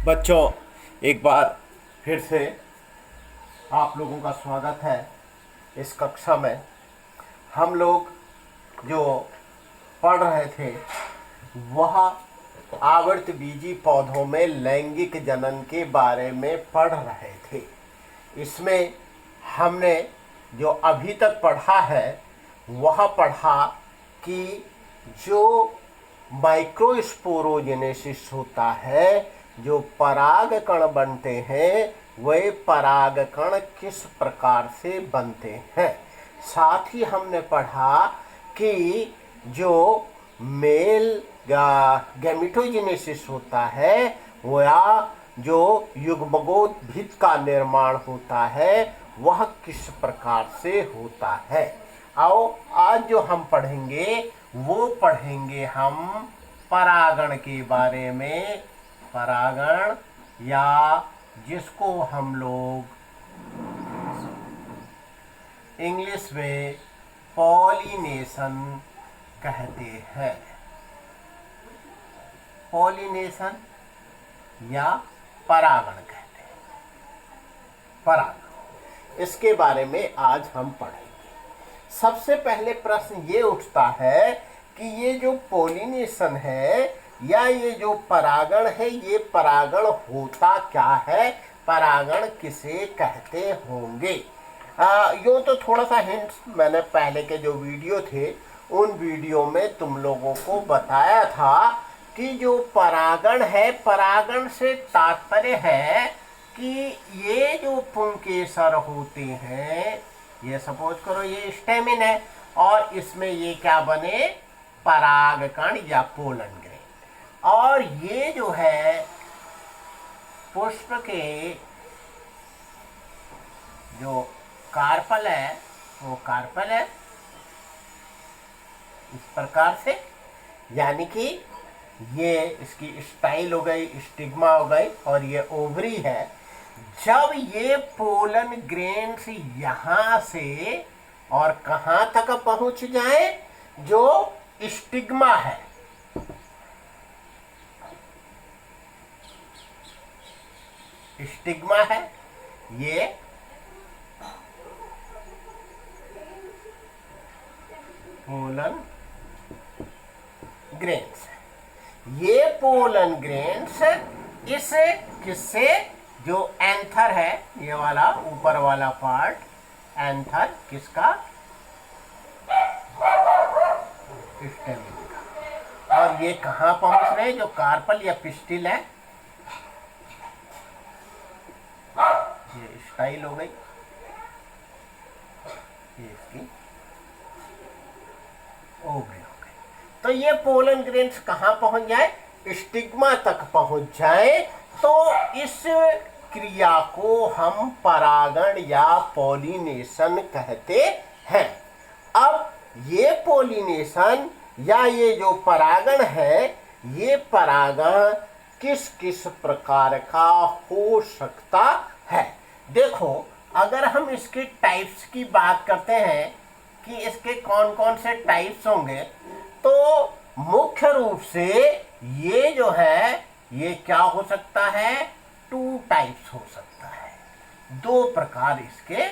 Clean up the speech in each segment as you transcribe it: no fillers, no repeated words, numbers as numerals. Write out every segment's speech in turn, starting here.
बच्चों, एक बार फिर से आप लोगों का स्वागत है इस कक्षा में। हम लोग जो पढ़ रहे थे वह आवृतबीजी पौधों में लैंगिक जनन के बारे में पढ़ रहे थे। इसमें हमने जो अभी तक पढ़ा है वह पढ़ा कि जो माइक्रोस्पोरोजेनेसिस होता है, जो पराग कण बनते हैं, वे पराग कण किस प्रकार से बनते हैं। साथ ही हमने पढ़ा कि जो मेल गैमेटोजेनेसिस होता है या जो युग्मकोद्भिद का निर्माण होता है वह किस प्रकार से होता है। आओ आज जो हम पढ़ेंगे वो पढ़ेंगे हम परागण के बारे में। परागण या जिसको हम लोग इंग्लिश में पॉलिनेशन कहते हैं। पॉलिनेशन या परागण कहते हैं। परागण, इसके बारे में आज हम पढ़ेंगे। सबसे पहले प्रश्न ये उठता है कि ये जो पॉलिनेशन है या ये जो परागण है, ये परागण होता क्या है, परागण किसे कहते होंगे। यूँ तो थोड़ा सा हिंट मैंने पहले के जो वीडियो थे उन वीडियो में तुम लोगों को बताया था कि जो परागण है, परागण से तात्पर्य है कि ये जो पुंकेसर होते हैं, ये सपोज करो ये स्टेमिन है और इसमें ये क्या बने, परागकण या पोलन ग्रेन। और ये जो है पुष्प के जो कार्पल है वो कार्पल है इस प्रकार से, यानी कि ये इसकी स्टाइल हो गई, स्टिग्मा हो गई, और ये ओवरी है। जब ये पोलन ग्रेन्स यहाँ से और कहाँ तक पहुँच जाए, जो स्टिग्मा है, स्टिग्मा है, ये पोलन ग्रेन्स, ये पोलन ग्रेन्स इस किससे, जो एंथर है, ये वाला ऊपर वाला पार्ट एंथर किसका, स्टेमिन का। और ये कहाँ पहुंच रहे, जो कार्पल या पिस्टिल है, ये स्टाइल हो गई, ये इसकी ओवरी हो गई। तो ये पोलन ग्रेन्स कहाँ पहुंच जाए, स्टिग्मा तक पहुंच जाए, तो इस क्रिया को हम परागण या पॉलिनेशन कहते हैं। अब ये पॉलिनेशन या ये जो परागण है, ये परागण किस किस प्रकार का हो सकता है। देखो, अगर हम इसके टाइप्स की बात करते हैं कि इसके कौन कौन से टाइप्स होंगे, तो मुख्य रूप से ये जो है ये क्या हो सकता है, 2 टाइप्स हो सकता है, 2 प्रकार इसके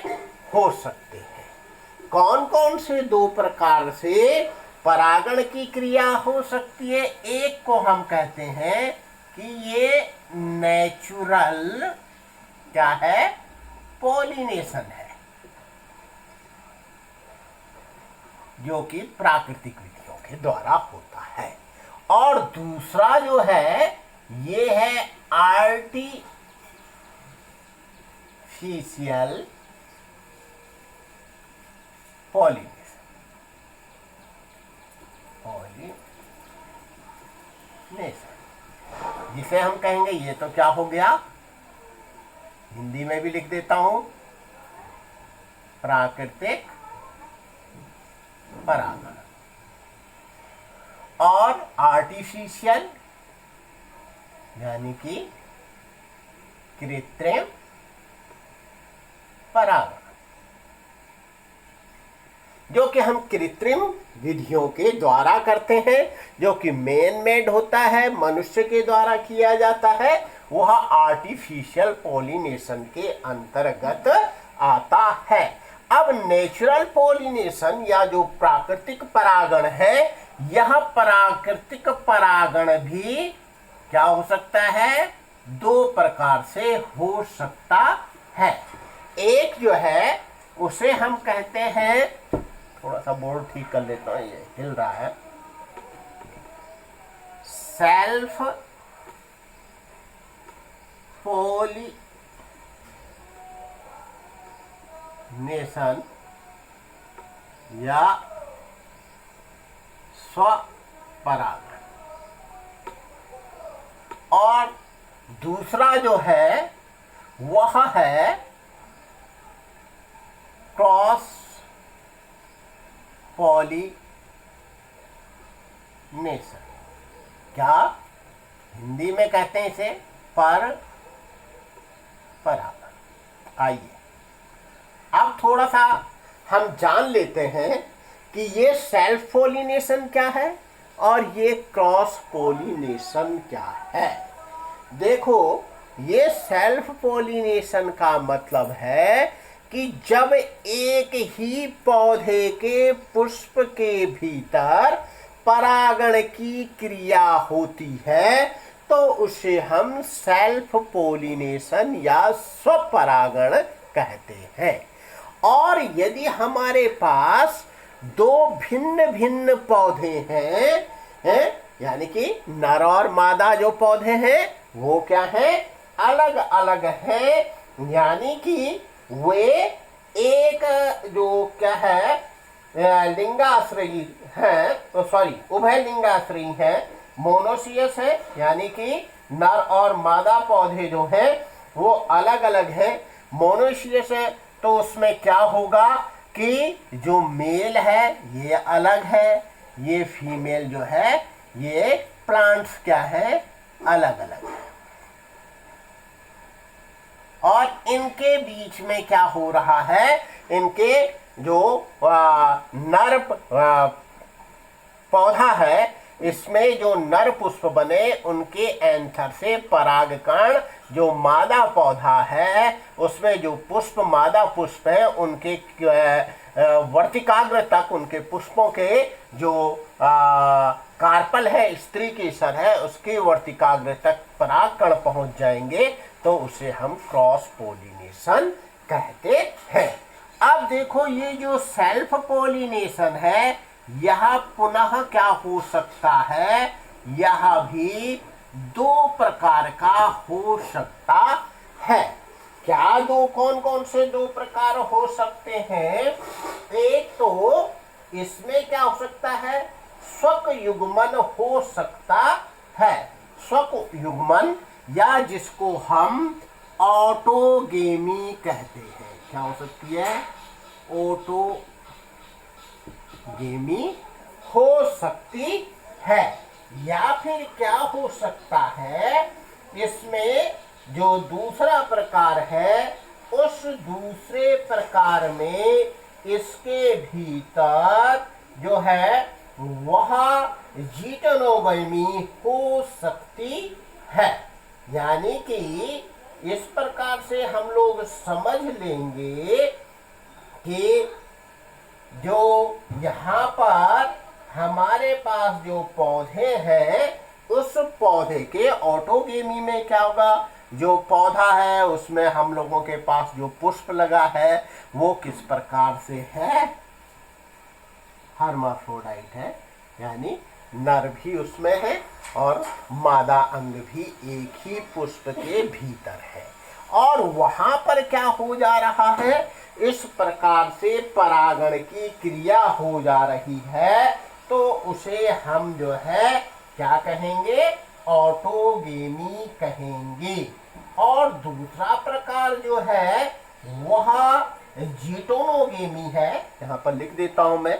हो सकते हैं। कौन कौन से 2 प्रकार से परागण की क्रिया हो सकती है। एक को हम कहते हैं कि ये नेचुरल क्या है, पॉलिनेशन है, जो कि प्राकृतिक विधियों के द्वारा होता है। और दूसरा जो है ये है आर्टिफिशियल पॉलिनेशन, जिसे हम कहेंगे, ये तो क्या हो गया, हिंदी में भी लिख देता हूं, प्राकृतिक परागण। और आर्टिफिशियल यानी कि कृत्रिम परागण, जो कि हम कृत्रिम विधियों के द्वारा करते हैं, जो कि मैन मेड होता है, मनुष्य के द्वारा किया जाता है। वह आर्टिफिशियल पॉलिनेशन के अंतर्गत आता है। अब नेचुरल पॉलिनेशन या जो प्राकृतिक परागण है, यह प्राकृतिक परागण भी क्या हो सकता है, दो प्रकार से हो सकता है। एक जो है उसे हम कहते हैं, थोड़ा सा बोर्ड ठीक कर लेता हूं, ये हिल रहा है, सेल्फ पॉलिनेशन या स्वपरागण, और दूसरा जो है वह है क्रॉस पॉलिनेशन। क्या हिंदी में कहते हैं इसे, परागण। आइए अब थोड़ा सा हम जान लेते हैं कि ये सेल्फ पॉलिनेशन क्या है और ये क्रॉस पॉलिनेशन क्या है। देखो, ये सेल्फ पॉलिनेशन का मतलब है कि जब एक ही पौधे के पुष्प के भीतर परागण की क्रिया होती है तो उसे हम सेल्फ पॉलिनेशन या स्वपरागण कहते हैं। और यदि हमारे पास दो भिन्न भिन्न पौधे हैं, यानी कि नर और मादा जो पौधे हैं वो क्या है, अलग अलग हैं, यानी कि वे एक जो क्या है लिंगाश्रयी है, तो सॉरी उभय लिंगाश्रयी है, मोनोसियस है, यानी कि नर और मादा पौधे जो हैं वो अलग अलग हैं। मोनोसियस है तो उसमें क्या होगा कि जो मेल है ये अलग है, ये फीमेल जो है ये प्लांट्स क्या है, अलग अलग है। और इनके बीच में क्या हो रहा है, इनके जो नर पौधा है इसमें जो नर पुष्प बने उनके एंथर से परागकण जो मादा पौधा है उसमें जो पुष्प मादा पुष्प है उनके वर्तिकाग्र तक, उनके पुष्पों के जो कार्पल है, स्त्री की सर है, उसके वर्तिकाग्र तक परागकण पहुंच जाएंगे तो उसे हम क्रॉस पोलिनेशन कहते हैं। अब देखो, ये जो सेल्फ पोलिनेशन है यह पुनः क्या हो सकता है, यह भी दो प्रकार का हो सकता है। क्या दो, कौन कौन से दो प्रकार हो सकते हैं? एक तो इसमें क्या हो सकता है, स्वक युग्मन हो सकता है। स्वक युग्मन या जिसको हम ऑटोगेमी कहते हैं, क्या हो सकती है, ऑटोगेमी हो सकती है। या फिर क्या हो सकता है, इसमें जो दूसरा प्रकार है उस दूसरे प्रकार में इसके भीतर जो है वह जीटोनोगमी हो सकती है। यानी कि इस प्रकार से हम लोग समझ लेंगे कि जो यहाँ पर हमारे पास जो पौधे हैं उस पौधे के ऑटोगेमी में क्या होगा, जो पौधा है उसमें हम लोगों के पास जो पुष्प लगा है वो किस प्रकार से है, हर्माफ्रोडाइट है, यानी नर भी उसमें है और मादा अंग भी एक ही पुष्प के भीतर है। और वहां पर क्या हो जा रहा है, इस प्रकार से परागण की क्रिया हो जा रही है तो उसे हम जो है क्या कहेंगे, ऑटोगेमी कहेंगे। और दूसरा प्रकार जो है वह जीटोनोगेमी है, यहां पर लिख देता हूं मैं,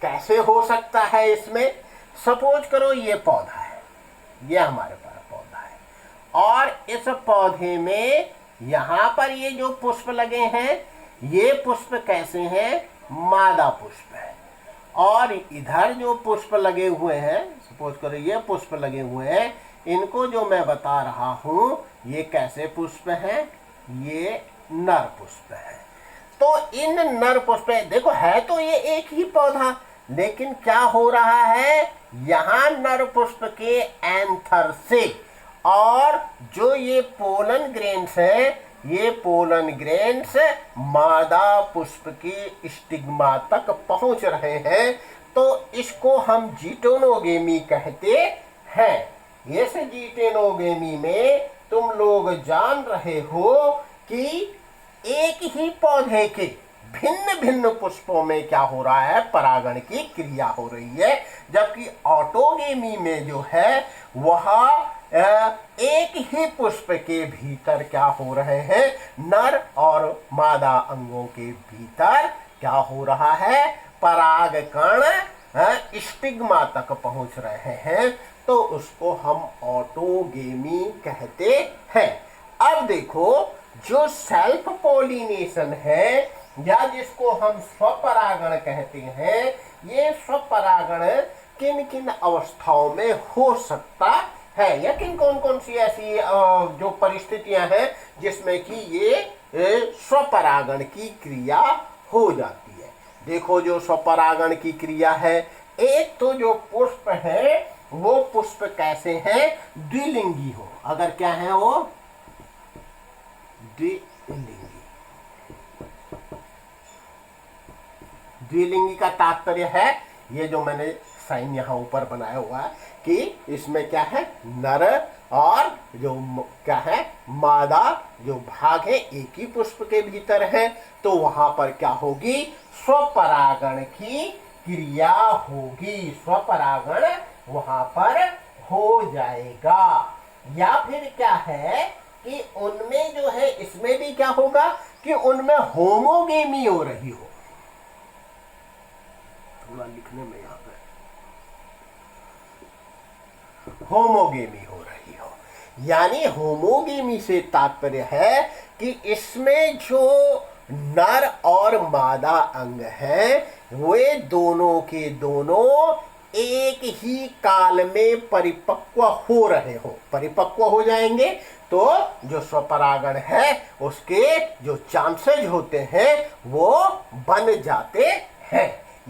कैसे हो सकता है इसमें। सपोज करो ये पौधा है, ये हमारे पास पौधा है और इस पौधे में यहाँ पर ये जो पुष्प लगे हैं ये पुष्प कैसे हैं, मादा पुष्प है। और इधर जो पुष्प लगे हुए हैं, सपोज करो ये पुष्प लगे हुए हैं, इनको जो मैं बता रहा हूं ये कैसे पुष्प हैं, ये नर पुष्प है। तो इन नर पुष्प, देखो है तो ये एक ही पौधा, लेकिन क्या हो रहा है, यहां नर पुष्प के एंथर से और जो ये पोलन ग्रेन्स है, ये पोलन ग्रेन्स मादा पुष्प के स्टिग्मा तक पहुंच रहे हैं, तो इसको हम जीटोनोगेमी कहते हैं। इस जीटोनोगेमी में तुम लोग जान रहे हो कि एक ही पौधे के भिन्न भिन्न पुष्पों में क्या हो रहा है, परागण की क्रिया हो रही है, जबकि ऑटोगेमी में जो है वह एक ही पुष्प के भीतर क्या हो रहे हैं, नर और मादा अंगों के भीतर क्या हो रहा है, परागकण स्टिग्मा तक पहुंच रहे हैं, तो उसको हम ऑटोगेमी कहते हैं। अब देखो, जो सेल्फ पॉलिनेशन है या जिसको हम स्वपरागण कहते हैं, ये स्वपरागण किन किन अवस्थाओं में हो सकता है, या किन कौन कौन सी ऐसी जो परिस्थितियां हैं जिसमें कि ये स्वपरागण की क्रिया हो जाती है। देखो, जो स्वपरागण की क्रिया है, एक तो जो पुष्प है वो पुष्प कैसे हैं, द्विलिंगी हो। अगर क्या है वो, द्विलिंगी। द्विलिंगी का तात्पर्य है, ये जो मैंने साइन यहाँ ऊपर बनाया हुआ है कि इसमें क्या है, नर और जो क्या है, मादा जो भाग है एक ही पुष्प के भीतर है, तो वहां पर क्या होगी, स्वपरागण की क्रिया होगी, स्वपरागण वहां पर हो जाएगा। या फिर क्या है कि उनमें जो है, इसमें भी क्या होगा कि उनमें होमोगेमी हो रही हो। थोड़ा लिखने में यहां पे होमोगेमी हो रही हो, यानी होमोगेमी से तात्पर्य है कि इसमें जो नर और मादा अंग हैं, वे दोनों के दोनों एक ही काल में परिपक्व हो रहे हो, परिपक्व हो जाएंगे, तो जो स्वपरागण है उसके जो चांसेज होते हैं वो बन जाते हैं।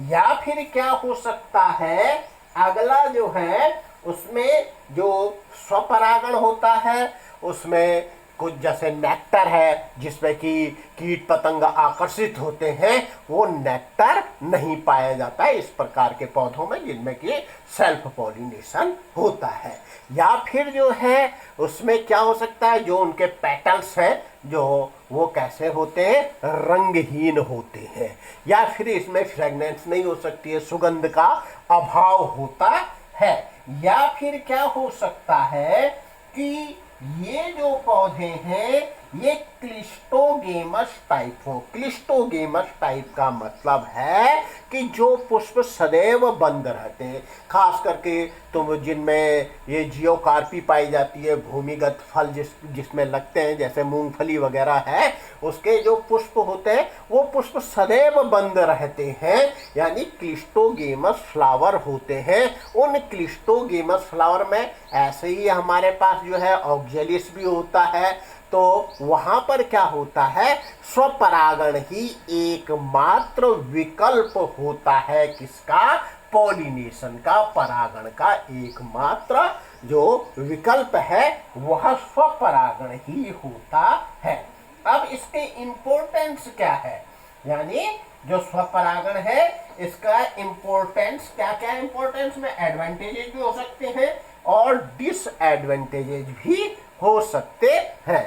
या फिर क्या हो सकता है, अगला जो है उसमें जो स्वपरागण होता है उसमें कुछ जैसे नेक्टर है जिसमें कि कीट पतंग आकर्षित होते हैं, वो नेक्टर नहीं पाया जाता है इस प्रकार के पौधों में जिनमें कि सेल्फ पॉलिनेशन होता है। या फिर जो है उसमें क्या हो सकता है, जो उनके पेटल्स हैं जो वो कैसे होते हैं, रंगहीन होते हैं। या फिर इसमें फ्रेगनेंस नहीं हो सकती है, सुगंध का अभाव होता है। या फिर क्या हो सकता है कि ये जो पौधे हैं ये क्लिस्टोगेमस टाइप हो। क्लिस्टोगेमस टाइप का मतलब है कि जो पुष्प सदैव बंद रहते हैं, खास करके तुम जिनमें ये जियोकार्पी पाई जाती है, भूमिगत फल जिसमें लगते हैं जैसे मूंगफली वगैरह है, उसके जो पुष्प होते हैं वो पुष्प सदैव बंद रहते हैं, यानी क्लिस्टोगेमस फ्लावर होते हैं। उन क्लिस्टोगेमस फ्लावर में ऐसे ही हमारे पास जो है ऑक्जेलिस भी होता है, तो वहां पर क्या होता है, स्वपरागण ही एकमात्र विकल्प होता है, किसका, पॉलिनेशन का, परागण का एकमात्र जो विकल्प है वह स्वपरागण ही होता है। अब इसके इंपॉर्टेंस क्या है, यानी जो स्वपरागण है इसका इंपॉर्टेंस क्या क्या, इंपॉर्टेंस में एडवांटेजेस भी हो सकते हैं और डिसएडवांटेजेस भी हो सकते हैं।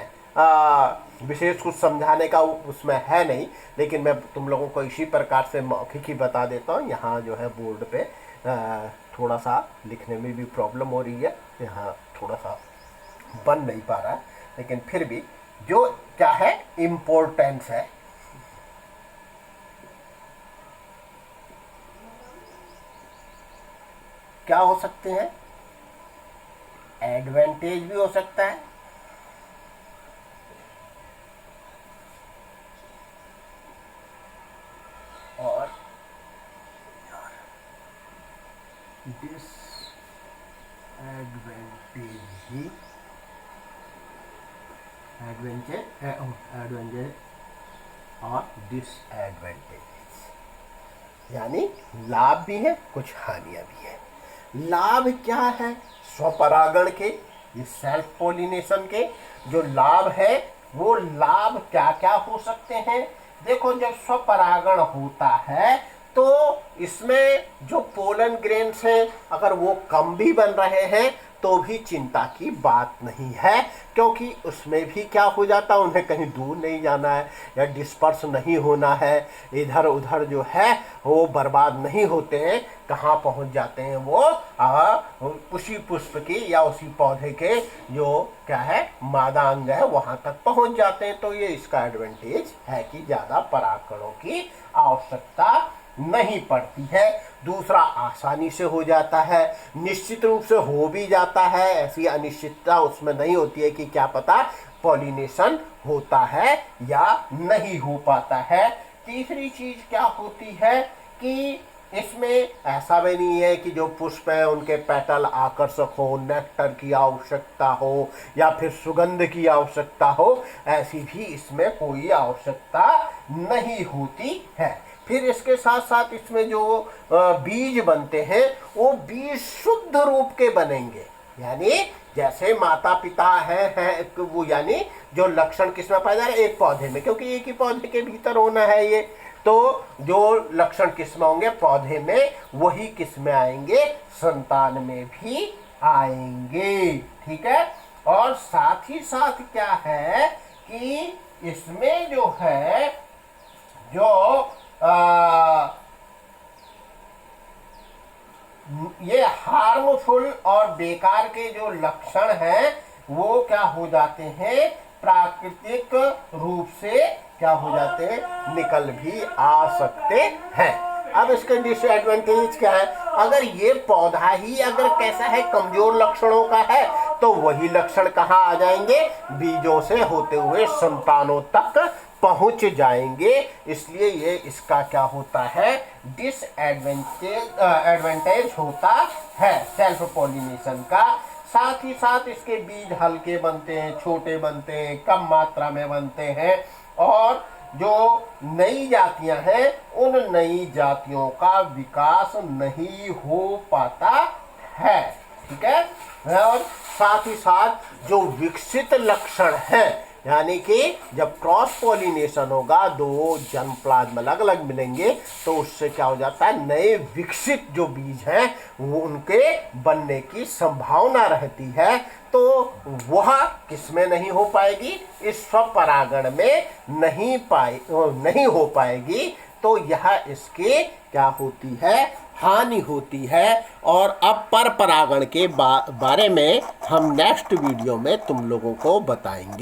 विशेष कुछ समझाने का उसमें है नहीं, लेकिन मैं तुम लोगों को इसी प्रकार से मौखिक ही बता देता हूँ। यहाँ जो है बोर्ड पे थोड़ा सा लिखने में भी प्रॉब्लम हो रही है, यहाँ थोड़ा सा बन नहीं पा रहा है, लेकिन फिर भी जो क्या है इम्पोर्टेंस है, क्या हो सकते हैं, एडवांटेज भी हो सकता है एडवांटेज और डिसएडवांटेज, यानी लाभ भी है कुछ हानियां भी है। लाभ क्या है? स्वपरागण के, ये सेल्फ पॉलिनेशन के जो लाभ है, वो लाभ क्या क्या हो सकते हैं? देखो, जब स्वपरागण होता है तो इसमें जो पोलन ग्रेन्स हैं अगर वो कम भी बन रहे हैं तो भी चिंता की बात नहीं है, क्योंकि उसमें भी क्या हो जाता है, उन्हें कहीं दूर नहीं जाना है या डिस्पर्स नहीं होना है, इधर उधर जो है वो बर्बाद नहीं होते हैं। कहाँ पहुंच जाते हैं वो उसी पुष्प की या उसी पौधे के जो क्या है मादा अंग है वहां तक पहुंच जाते हैं। तो ये इसका एडवांटेज है कि ज़्यादा परागकणों की आवश्यकता नहीं पड़ती है। दूसरा, आसानी से हो जाता है, निश्चित रूप से हो भी जाता है, ऐसी अनिश्चितता उसमें नहीं होती है कि क्या पता पॉलिनेशन होता है या नहीं हो पाता है। तीसरी चीज क्या होती है कि इसमें ऐसा भी नहीं है कि जो पुष्प हैं उनके पेटल आकर्षक हो, नेक्टर की आवश्यकता हो या फिर सुगंध की आवश्यकता हो, ऐसी भी इसमें कोई आवश्यकता नहीं होती है। फिर इसके साथ साथ इसमें जो बीज बनते हैं वो बीज शुद्ध रूप के बनेंगे, यानी जैसे माता पिता हैं वो, यानी जो लक्षण किसमें पाया जा रहा है? एक पौधे में, क्योंकि एक ही पौधे के भीतर होना है ये, तो जो लक्षण किस्में होंगे पौधे में वही किस्में आएंगे संतान में भी आएंगे। ठीक है। और साथ ही साथ क्या है कि इसमें जो है जो ये हार्मफुल और बेकार के जो लक्षण हैं वो क्या हो जाते हैं, प्राकृतिक रूप से क्या हो जाते हैं, निकल भी आ सकते हैं। अब इसके डिसएडवांटेज क्या है? अगर ये पौधा ही अगर कैसा है, कमजोर लक्षणों का है, तो वही लक्षण कहाँ आ जाएंगे, बीजों से होते हुए संतानों तक पहुंच जाएंगे। इसलिए ये इसका क्या होता है, एडवांटेज होता है सेल्फ पॉलिनेशन का। साथ ही साथ इसके बीज हल्के बनते हैं, छोटे बनते हैं, कम मात्रा में बनते हैं, और जो नई जातियां हैं उन नई जातियों का विकास नहीं हो पाता है। ठीक है। और साथ ही साथ जो विकसित लक्षण हैं, यानी कि जब क्रॉस पॉलिनेशन होगा, दो जर्म प्लाज्म अलग अलग मिलेंगे तो उससे क्या हो जाता है, नए विकसित जो बीज हैं वो उनके बनने की संभावना रहती है। तो वह किसमें नहीं हो पाएगी, इस स्वपरागण में नहीं हो पाएगी। तो यह इसके क्या होती है, हानि होती है। और अब पर परागण के बारे में हम नेक्स्ट वीडियो में तुम लोगों को बताएंगे।